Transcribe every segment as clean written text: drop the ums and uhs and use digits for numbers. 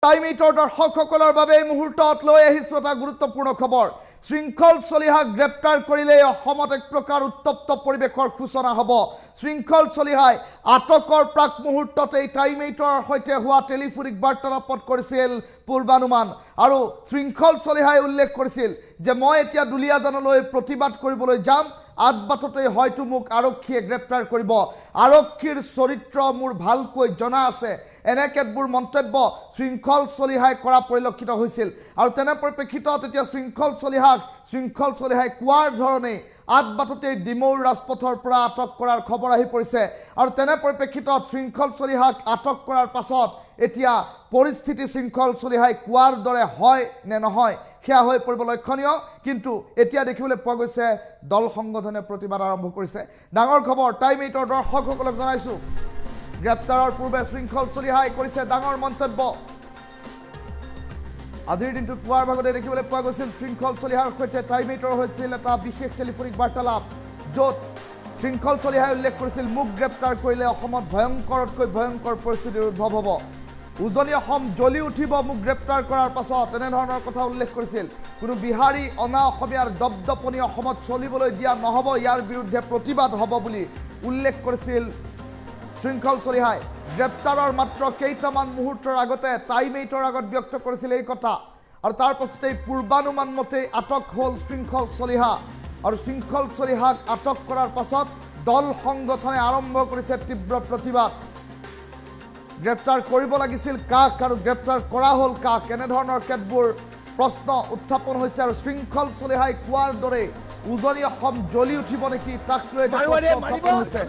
Time এইটৰ দৰ্শকসকলৰ বাবে এই মুহূৰ্তত লৈ আহিছোঁ এটা গুৰুত্বপূৰ্ণ খবৰ। শৃংখল চলিহাক গ্ৰেপ্তাৰ কৰিলে অসমত এক প্ৰকাৰ উত্তপ্ত পৰিৱেশৰ সূচনা হ'ব। শৃংখল চলিহাই আটকৰ প্ৰাক মুহূৰ্তত এই টাইম এইটৰ সৈতে হোৱা টেলিফোনিক বাৰ্তালাপত কৰিছিল পূৰ্বানুমান আৰু শৃংখল চলিহাই উল্লেখ কৰিছিল যে মই এতিয়া দুলীয়াজানলৈ প্ৰতিবাদ কৰিবলৈ যাম, আদবাটতে হয়তো মোক আৰক্ষীয়ে গ্ৰেপ্তাৰ কৰিব, আৰক্ষীৰ চৰিত্ৰ মোৰ ভালকৈ জনা আছে। এনে কেতবোৰ মন্তব্য শৃংখল চলিহাই কৰা পৰিলক্ষিত হৈছিল আৰু তেনে পৰিপ্ৰেক্ষিতত এতিয়া শৃংখল চলিহাই কোৱাৰ ধৰণে আদবাটতে ডিমৌৰ ৰাজপথৰ পৰা আটক কৰাৰ খবৰ আহি পৰিছে আৰু তেনে পৰিপ্ৰেক্ষিতত শৃংখল চলিহাক আটক কৰাৰ পাছত এতিয়া পৰিস্থিতি শৃংখল চলিহাই কোৱাৰ দৰে হয় নে নহয় সেয়া হৈ পৰিব লক্ষণীয়। কিন্তু এতিয়া দেখিবলৈ পোৱা গৈছে দল সংগঠনে প্ৰতিবাদ আৰম্ভ কৰিছে। ডাঙৰ খবৰ টাইম এইটৰ দৰ্শকসকলক জনাইছোঁ, গ্ৰেপ্তাৰৰ পূৰ্বে শৃংখল চলিহাই কৰিছে ডাঙৰ মন্তব্য। আজিৰ দিনটোত পুৱাৰ ভাগতে দেখিবলৈ পোৱা গৈছিল শৃংখল চলিহাৰ সৈতে টাইম এইটৰ হৈছিল এটা বিশেষ টেলিফোনিক বাৰ্তালাপ, য'ত শৃংখল চলিহাই উল্লেখ কৰিছিল মোক গ্ৰেপ্তাৰ কৰিলে অসমত ভয়ংকৰতকৈ ভয়ংকৰ পৰিস্থিতিৰ উদ্ভৱ হ'ব, উজনি অসম জ্বলি উঠিব মোক গ্ৰেপ্তাৰ কৰাৰ পাছত, এনেধৰণৰ কথা উল্লেখ কৰিছিল। কোনো বিহাৰী অনা অসমীয়াৰ দপদপনি অসমত চলিবলৈ দিয়া নহ'ব, ইয়াৰ বিৰুদ্ধে প্ৰতিবাদ হ'ব বুলি উল্লেখ কৰিছিল শৃংখল চলিহাই। গ্ৰেপ্তাৰৰ মাত্ৰ কেইটামান মুহূৰ্তৰ আগতে টাইম এইটৰ আগত ব্যক্ত কৰিছিল এই কথা আৰু তাৰ পাছতেই পূৰ্বানুমান মতে আটক হ'ল শৃংখল চলিহা আৰু শৃংখল চলিহাক আটক কৰাৰ পাছত দল সংগঠনে আৰম্ভ কৰিছে তীব্ৰ প্ৰতিবাদ। গ্ৰেপ্তাৰ কৰিব লাগিছিল কাক আৰু গ্ৰেপ্তাৰ কৰা হ'ল কাক, এনেধৰণৰ কেতবোৰ প্ৰশ্ন উত্থাপন হৈছে আৰু শৃংখল চলিহাই কোৱাৰ দৰে উজনি অসম জ্বলি উঠিব নেকি তাক লৈ উত্থাপন হৈছে।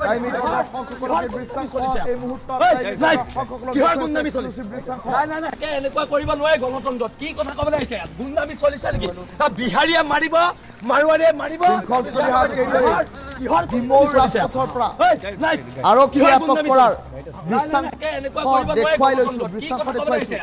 টাইম এইটৰ দৰ্শকসকলক এই দৃশ্যাংশ এই মুহূৰ্তত এনেকুৱা কৰিব নোৱাৰে গণতন্ত্ৰত। কি কথা ক'বলৈ আহিছে? গুণ্ডামি চলিছে নেকি? বিহাৰীয়ে মাৰিব, মাৰোৱাৰীয়ে মাৰিব। শৃংখল চলিহাক ডিমৌৰ ৰাজপথৰ পৰা আৰক্ষীয়ে আটক কৰাৰ দৃশ্যাংশ দেখুৱাই লৈছোঁ, দৃশ্যাংশ দেখুৱাইছোঁ।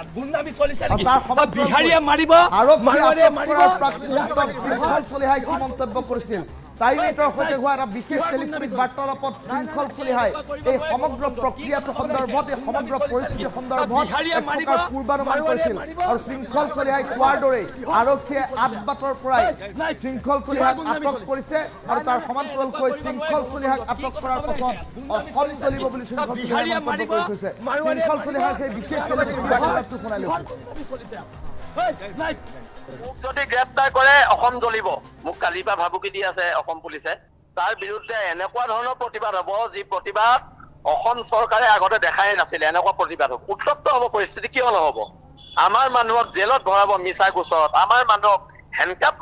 বিহাৰীয়ে মাৰিব, আৰক্ষীয়ে আটক কৰাৰ প্ৰাক মুহূৰ্তত শৃংখল চলিহাই কি মন্তব্য কৰিছিল। টাইম এইটৰ সৈতে হোৱা এটা বিশেষ টেলিফোনিক বাৰ্তালাপত শৃংখল চলিহাই এই সমগ্ৰ প্ৰক্ৰিয়াটো সন্দৰ্ভত, এই সমগ্ৰ পৰিস্থিতিৰ সন্দৰ্ভত পূৰ্বানুমান কৰিছিল আৰু শৃংখল চলিহাই কোৱাৰ দৰে আৰক্ষীয়ে আদবাটৰ পৰাই শৃংখল চলিহাক আটক কৰিছে আৰু তাৰ সমান্তৰালকৈ শৃংখল চলিহাক আটক কৰাৰ পাছত অসম চলিব বুলি শৃংখল চলিহাই মন্তব্য কৰি থৈছে। শৃংখল চলিহাৰ সেই বিশেষ টেলিফোনিক বাৰ্তালাপটো শুনাই লৈছোঁ। মোক যদি গ্ৰেপ্তাৰ কৰে অসম জ্বলিব, মোক কালিৰ পৰা ভাবুকি দি আছে অসম পুলিচে। তাৰ বিৰুদ্ধে এনেকুৱা ধৰণৰ প্ৰতিবাদ হ'ব যি প্ৰতিবাদ অসম চৰকাৰে আগতে দেখাই নাছিলে। এনেকুৱা প্ৰতিবাদ হ'ব, উত্তপ্ত হ'ব পৰিস্থিতি। কিয় নহ'ব? আমাৰ মানুহক জেলত ভৰাব মিছা গোচৰত, আমাৰ মানুহক হেণ্ডকাপ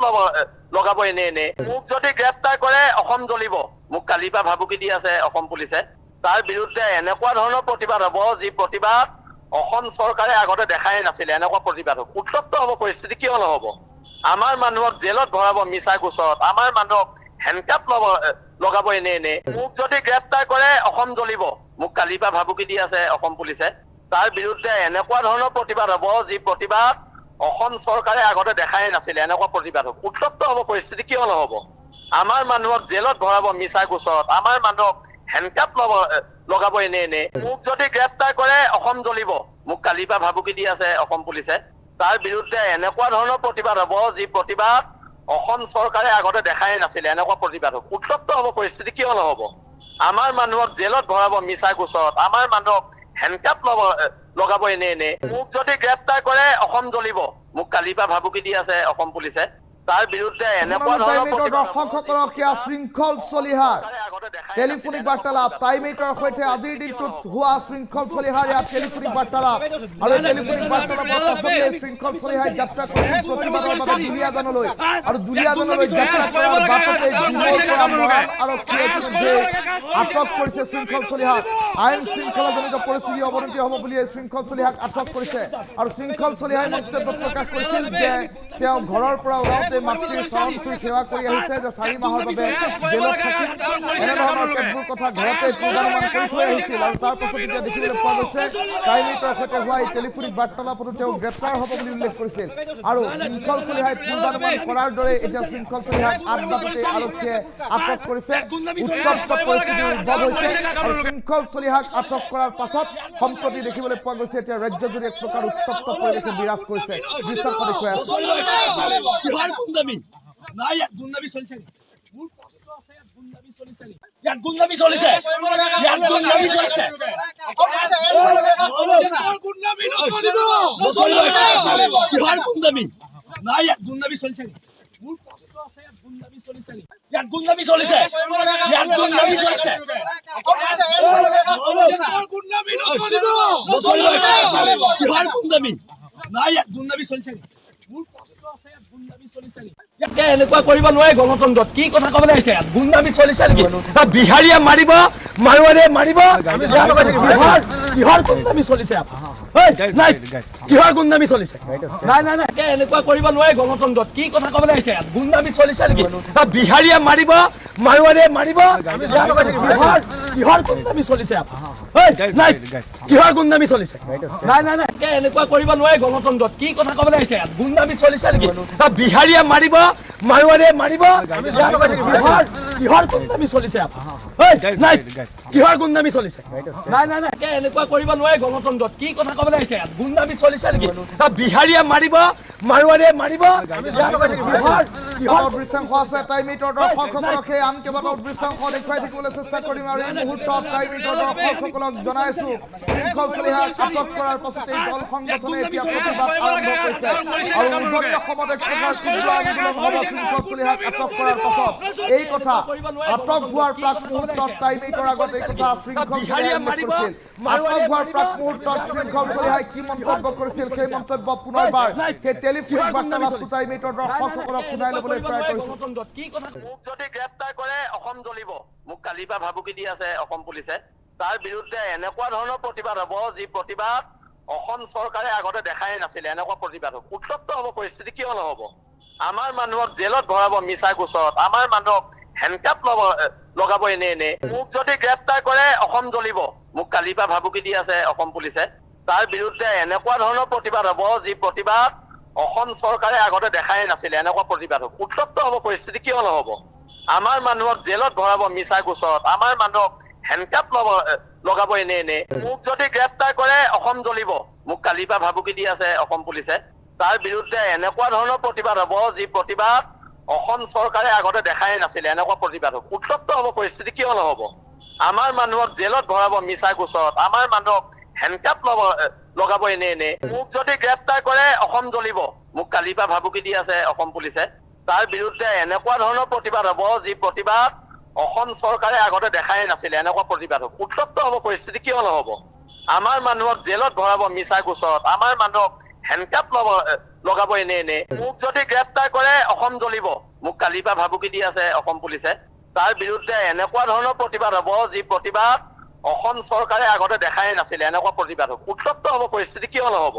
লগাব এনে। মোক যদি গ্ৰেপ্তাৰ কৰে অসম জ্বলিব, মোক কালিৰ পৰা ভাবুকি দি আছে অসম পুলিচে। তাৰ বিৰুদ্ধে এনেকুৱা ধৰণৰ প্ৰতিবাদ হ'ব যি প্ৰতিবাদ অসম চৰকাৰে আগতে দেখাই নাছিলে। এনেকুৱা প্ৰতিবাদ হ'ব, উত্তপ্ত হ'ব পৰিস্থিতি। কিয় নহ'ব? আমাৰ মানুহক জেলত ভৰাব মিছা গোচৰত, আমাৰ মানুহক হেণ্ডকাপ লগাব এনে। মোক যদি গ্ৰেপ্তাৰ কৰে অসম জ্বলিব, মোক কালিৰ পৰা ভাবুকি দি আছে অসম পুলিচে। তাৰ বিৰুদ্ধে এনেকুৱা ধৰণৰ প্ৰতিবাদ হ'ব যি প্ৰতিবাদ অসম চৰকাৰে আগতে দেখাই নাছিলে। এনেকুৱা প্ৰতিবাদ হ'ব, উত্তপ্ত হ'ব পৰিস্থিতি। কিয় নহ'ব? আমাৰ মানুহক জেলত ভৰাব মিছা গোচৰত, আমাৰ মানুহক হেণ্ডকাপ লগাব এনে। মোক যদি গ্ৰেপ্তাৰ কৰে অসম জ্বলিব, মোক কালিৰ পৰা ভাবুকি দি আছে অসম পুলিচে। তাৰ বিৰুদ্ধে এনেকুৱা ধৰণৰ প্ৰতিবাদ হ'ব যি প্ৰতিবাদ অসম চৰকাৰে আগতে দেখাই নাছিলে। এনেকুৱা প্ৰতিবাদ হ'ব, উত্তপ্ত হ'ব পৰিস্থিতি। কিয় নহ'ব? আমাৰ মানুহক জেলত ভৰাব মিছা গোচৰত, আমাৰ মানুহক হেণ্ডকাপ লগাব এনে। মোক যদি গ্ৰেপ্তাৰ কৰে অসম জ্বলিব, মোক কালিৰ পৰা ভাবুকি দি আছে অসম পুলিচে। তাৰ বিৰুদ্ধে এনেকুৱা ধৰণৰ দৰ্শকসকলক সেয়া শৃংখল চলিহাৰ টেলিফোনিক বাৰ্তালাপ। টাইম এইটৰ সৈতে আজিৰ দিনটোত হোৱা শৃংখল চলিহাৰ ইয়াত টেলিফোনিক বাৰ্তালাপ আৰু টেলিফোনিক বাৰ্তালাপৰ পাছতে শৃংখল চলিহাই যাত্ৰা কৰিছিল প্ৰতিবাদৰ বাবে দুলীয়াজানলৈ আৰু দুলীয়াজানলৈ যাত্ৰা কৰাৰ বাটতে ডিমৌৰ পৰা মৰাণ আৰক্ষীয়ে আটক কৰিছে শৃংখল চলিহাক। আইন শৃংখলাজনিত পৰিস্থিতি অৱনতি হ'ব বুলিয়ে শৃংখল চলিহাক আটক কৰিছে আৰু শৃংখল চলিহাই মন্তব্য প্ৰকাশ কৰিছিল যে তেওঁ ঘৰৰ পৰা ওলাওঁতে পিতৃ মাতৃৰ চৰণ চুই সেৱা কৰি আহিছে যে 4 মাহৰ বাবে জেলত থাকিম এনেধৰণৰ কেতবোৰ কথা ঘৰতে পূৰ্বানুমান কৰি থৈ আহিছিল আৰু তাৰ পাছত এতিয়া দেখিবলৈ পোৱা গৈছে টাইমিটৰ সৈতে হোৱা এই টেলিফোনিক বাৰ্তালাপতো তেওঁ গ্ৰেপ্তাৰ হ'ব বুলি উল্লেখ কৰিছিল আৰু শৃংখল চলিহাই পূৰ্বানুমান কৰাৰ দৰে এতিয়া শৃংখল চলিহাক আটবাটতে আৰক্ষীয়ে আটক কৰিছে উত্তপ্ত পৰিস্থিতিৰ উদ্ভৱ হৈছে আৰু শৃংখল চলিহাক আটক কৰাৰ পাছত সম্প্ৰতি দেখিবলৈ পোৱা গৈছে এতিয়া ৰাজ্যজুৰি এক প্ৰকাৰ উত্তপ্ত পৰিৱেশে বিৰাজ কৰিছে দৃশ্য দেখুৱাই আছো কিহৰ গুণ্ডামি নাই ইয়াত গুণ্ডামি চলিছে মোৰ প্ৰশ্ন আছে ইয়াত গুণ্ডামি চলিছে ইয়াত গুণ্ডামি চলিছে ইয়াত গুণ্ডামি চলিছে গুণ্ডামি নচলিব কিহৰ গুণ্ডামি নাই ইয়াত গুণ্ডামি চলিছে মোৰ প্ৰশ্ন আছে ইয়াত গুণ্ডামি চলিছে ইয়াত গুণ্ডামি চলিছে ইয়াত গুণ্ডামি চলিছে গুণ্ডামি নচলিব কিহৰ গুণ্ডামি নাই ইয়াত গুণ্ডামি চলিছে মোৰ প্ৰশ্ন আছে ইয়াত গুণ্ডামি চলিছে ইয়াতে এনেকুৱা কৰিব নোৱাৰে গণতন্ত্ৰত কি কথা ক'বলৈ আহিছে ইয়াত গুণ্ডামি চলিছে নেকি বিহাৰীয়ে মাৰিব মাৰোৱাৰীয়ে মাৰিব কিহৰ গুণ্ডামি চলিছে নাই কিহৰ গুণ্ডামি চলিছে নাই নাই নাই এনেকুৱা কৰিব নোৱাৰে গণতন্ত্ৰত কি কথা ক'বলৈ আহিছে ইয়াত গুণ্ডামি চলিছে নেকি বিহাৰীয়ে মাৰিব মাৰোৱাৰীয়ে মাৰিব কিহৰ গুণ্ডামি চলিছে নাই কিহৰ গুণ্ডামি চলিছে নাই নাই নাই এনেকুৱা কৰিব নোৱাৰে গণতন্ত্ৰত কি কথা ক'বলৈ আহিছে ইয়াত গুণ্ডামি চলিছে নেকি বিহাৰীয়ে মাৰিব মাৰোৱাৰীয়ে মাৰিব কিহৰ গুণ্ডামি চলিছে নাই কিহৰ গুণ্ডামি চলিছে নাই নাই নাই এনেকুৱা কৰিব নোৱাৰে গণতন্ত্ৰত কি কথা ক'বলৈ আহিছে ইয়াত গুণ্ডামি চলিছে নেকি বিহাৰীয়ে মাৰিব মাৰোৱাৰীয়ে মাৰিব কিহৰ দৃশ্যাংশ আছে টাইমিটৰ দৰ্শকসকলক সেই আন কেইবাটাও দৃশ্যাংশ দেখুৱাই থাকিবলৈ চেষ্টা কৰিম আৰু এই মুহূৰ্তত টাইমিটৰ দৰ্শকসকলক জনাইছো শৃংখল চলিহাক আটক কৰাৰ পাছতে এই দল সংগঠনে এতিয়া প্ৰতিবাদ আৰম্ভ কৰিছে আৰু উজনি অসমত এক প্ৰকাৰ তীব্ৰ আন্দোলন হ'ব শৃংখল চলিহাক আটক কৰাৰ পাছত এই কথা আটক হোৱাৰ প্ৰাক মুহূৰ্তত টাইমিটৰ আগত এই কথা শৃংখল চলিহাই উল্লেখ কৰিছিল আটক হোৱাৰ প্ৰাক মুহূৰ্তত শৃংখল চলিহাই কি মন্তব্য কৰিছিল সেই মন্তব্য পুনৰবাৰ সেই টেলিফোনিক বাৰ্তালাপটো টাইমিটৰ দৰ্শকসকলক শুনাই ল'বলৈ ট্ৰাই কৰিছো মোক যদি গ্ৰেপ্তাৰ কৰে অসম জ্বলিব মোক কালিৰ পৰা ভাবুকি দি আছে অসম পুলিচে তাৰ বিৰুদ্ধে এনেকুৱা ধৰণৰ প্ৰতিবাদ হ'ব যি প্ৰতিবাদ অসম চৰকাৰে আগতে দেখাই নাছিলে এনেকুৱা প্ৰতিবাদ হ'ব উত্তপ্ত হ'ব পৰিস্থিতি কিয় নহ'ব আমাৰ মানুহক জেলত ভৰাব মিছা গোচৰত আমাৰ মানুহক হেণ্ডকাপ লগাব এনে মোক যদি গ্ৰেপ্তাৰ কৰে অসম জ্বলিব মোক কালিৰ পৰা ভাবুকি দি আছে অসম পুলিচে তাৰ বিৰুদ্ধে এনেকুৱা ধৰণৰ প্ৰতিবাদ হ'ব যি প্ৰতিবাদ অসম চৰকাৰে আগতে দেখাই নাছিলে এনেকুৱা প্ৰতিবাদ হ'ব উত্তপ্ত হ'ব পৰিস্থিতি কিয় নহ'ব আমাৰ মানুহক জেলত ভৰাব মিছা গোচৰত আমাৰ মানুহক হেণ্ডকাপ লগাব এনে মোক যদি গ্ৰেপ্তাৰ কৰে অসম জ্বলিব মোক কালিৰ পৰা ভাবুকি দি আছে অসম পুলিচে তাৰ বিৰুদ্ধে এনেকুৱা ধৰণৰ প্ৰতিবাদ হ'ব যি প্ৰতিবাদ অসম চৰকাৰে আগতে দেখাই নাছিলে এনেকুৱা প্ৰতিবাদ হ'ব উত্তপ্ত হ'ব পৰিস্থিতি কিয় নহ'ব আমাৰ মানুহক জেলত ভৰাব মিছা গোচৰত আমাৰ মানুহক হেণ্ডকাপ লগাব এনে মোক যদি গ্ৰেপ্তাৰ কৰে অসম জ্বলিব মোক কালিৰ পৰা ভাবুকি দি আছে অসম পুলিচে তাৰ বিৰুদ্ধে এনেকুৱা ধৰণৰ প্ৰতিবাদ হ'ব যি প্ৰতিবাদ অসম চৰকাৰে আগতে দেখাই নাছিলে এনেকুৱা প্ৰতিবাদ হ'ব উত্তপ্ত হ'ব পৰিস্থিতি কিয় নহ'ব আমাৰ মানুহক জেলত ভৰাব মিছা গোচৰত আমাৰ মানুহক হেণ্ডকাপ লগাব এনে মোক যদি গ্ৰেপ্তাৰ কৰে অসম জ্বলিব মোক কালিৰ পৰা ভাবুকি দি আছে অসম পুলিচে তাৰ বিৰুদ্ধে এনেকুৱা ধৰণৰ প্ৰতিবাদ হ'ব যি প্ৰতিবাদ অসম চৰকাৰে আগতে দেখাই নাছিলে এনেকুৱা প্ৰতিবাদ হ'ব উত্তপ্ত হ'ব পৰিস্থিতি কিয় নহ'ব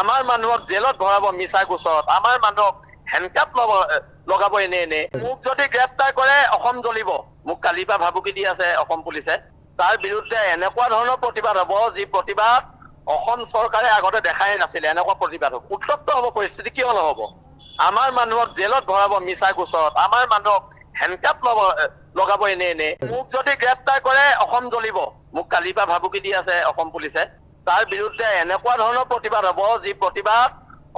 আমাৰ মানুহক জেলত ভৰাব মিছা গোচৰত আমাৰ মানুহক হেণ্ডকাপ লগাব এনে মোক যদি গ্ৰেপ্তাৰ কৰে অসম জ্বলিব মোক কালিৰ পৰা ভাবুকি দি আছে অসম পুলিচে তাৰ বিৰুদ্ধে এনেকুৱা ধৰণৰ প্ৰতিবাদ হ'ব যি প্ৰতিবাদ অসম চৰকাৰে আগতে দেখাই নাছিলে এনেকুৱা প্ৰতিবাদ হ'ব উত্তপ্ত হ'ব পৰিস্থিতি কিয় নহ'ব আমাৰ মানুহক জেলত ভৰাব মিছা গোচৰত আমাৰ মানুহক হেণ্ডকাপ লগাব এনে মোক যদি গ্ৰেপ্তাৰ কৰে অসম জ্বলিব মোক কালিৰ পৰা ভাবুকি দি আছে অসম পুলিচে তাৰ বিৰুদ্ধে এনেকুৱা ধৰণৰ প্ৰতিবাদ হ'ব যি প্ৰতিবাদ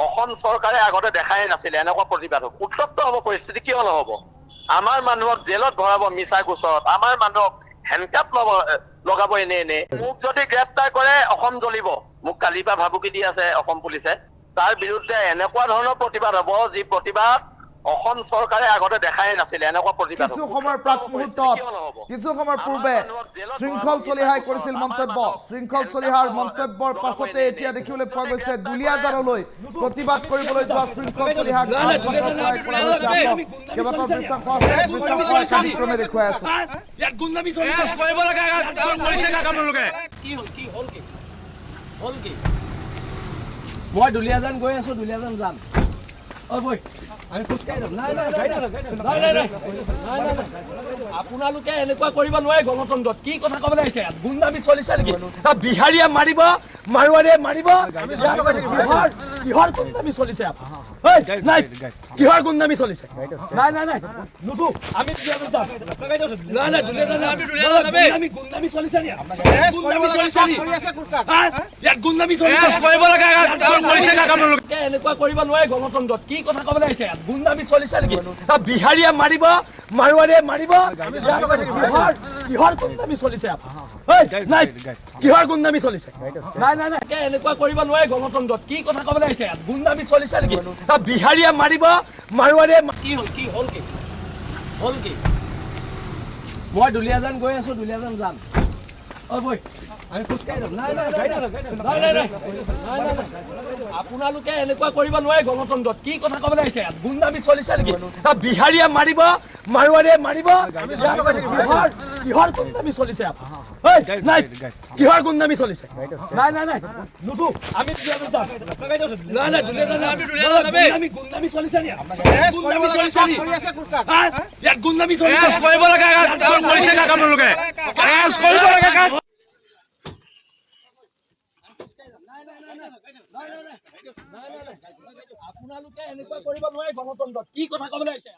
অসম চৰকাৰে আগতে দেখাই নাছিলে এনেকুৱা প্ৰতিবাদ হ'ব উত্তপ্ত হ'ব পৰিস্থিতি কিয় নহ'ব আমাৰ মানুহক জেলত ভৰাব মিছা গোচৰত আমাৰ মানুহক হেণ্ডকাপ লগাব এনে মোক যদি গ্ৰেপ্তাৰ কৰে অসম জ্বলিব মোক কালিৰ পৰা ভাবুকি দি আছে অসম পুলিচে তাৰ বিৰুদ্ধে এনেকুৱা ধৰণৰ প্ৰতিবাদ হ'ব যি প্ৰতিবাদ অসম চৰকাৰে আগতে দেখাই নাছিলে এনেকুৱা প্ৰতিবাদ কিছু সময়ৰ প্ৰাক মুহূৰ্তত কিছু সময়ৰ পূৰ্বে শৃংখল চলিহাই কৰিছিল মন্তব্য শৃংখল চলিহাৰ মন্তব্যৰ পাছতে এতিয়া দেখিবলৈ পোৱা গৈছে দুলীয়াজানলৈ প্ৰতিবাদ কৰিবলৈ যোৱা শৃংখল চলিহাক কৰা হৈছে কেইবাটাও দৃশ্যাংশ আছে দৃশ্যাংশ একাধিক্ৰমে দেখুৱাই আছো মই দুলীয়াজান গৈ আছো দুলীয়াজান যাম আপোনালোকে এনেকুৱা কৰিব নোৱাৰে গণতন্ত্ৰত। কি কথা ক'বলৈ আহিছে? গুণ্ডামি চলিছে নেকি? বিহাৰীয়ে মাৰিব, মাৰোৱাৰীয়ে মাৰিব, কিহৰ গুণ্ডামি চলিছে? নাই, কিহৰ গুণ্ডামি চলিছে? নাই নাই নাই নুঠো, আমি গুণ্ডামি চলিছে নি? এনেকুৱা কৰিব নোৱাৰে গণতন্ত্ৰত। কি কথা ক'বলৈ আহিছে? গুণ্ডামি চলিছে নেকি? বিহাৰীয়ে মাৰিব, মাৰোৱাৰীয়ে মাৰিব, কিহৰ গুণ্ডামি চলিছে? নাই, কিহৰ গুণ্ডামি চলিছে? নাই নাই নাই এনেকুৱা কৰিব নোৱাৰে গণতন্ত্ৰত। কি কথা ক'বলৈ আহিছে? গুণ্ডামি চলিছে নেকি? বিহাৰীয়ে মাৰিব, মাৰোৱাৰীয়ে কি হ'ল? কি হ'ল? কি হ'ল? কি মই দুলীয়াজান গৈ আছো, দুলীয়াজান যাম। আমি খোজকাঢ়ি যাম। নাই নাই আপোনালোকে এনেকুৱা কৰিব নোৱাৰে গণতন্ত্ৰত। কি কথা ক'বলৈ আহিছে? গুণ্ডামি চলিছে নেকি? বিহাৰীয়ে মাৰিব, মাৰোৱাৰীয়ে মাৰিব, কিহৰ গুণ্ডামি চলিছে? নাই, কিহৰ গুণ্ডামি চলিছে? নাই নাই নাই নুঠো, আমি নাই গুণ্ডামি চলিছে নি? ইয়াত গুণ্ডামি চলিছে কৰিব লাগে, কৰিছে আপোনালোকে কৰিব লাগে। আপোনালোকে এনেকুৱা কৰিব নোৱাৰে গণতন্ত্ৰত। কি কথা ক'বলৈ আহিছে?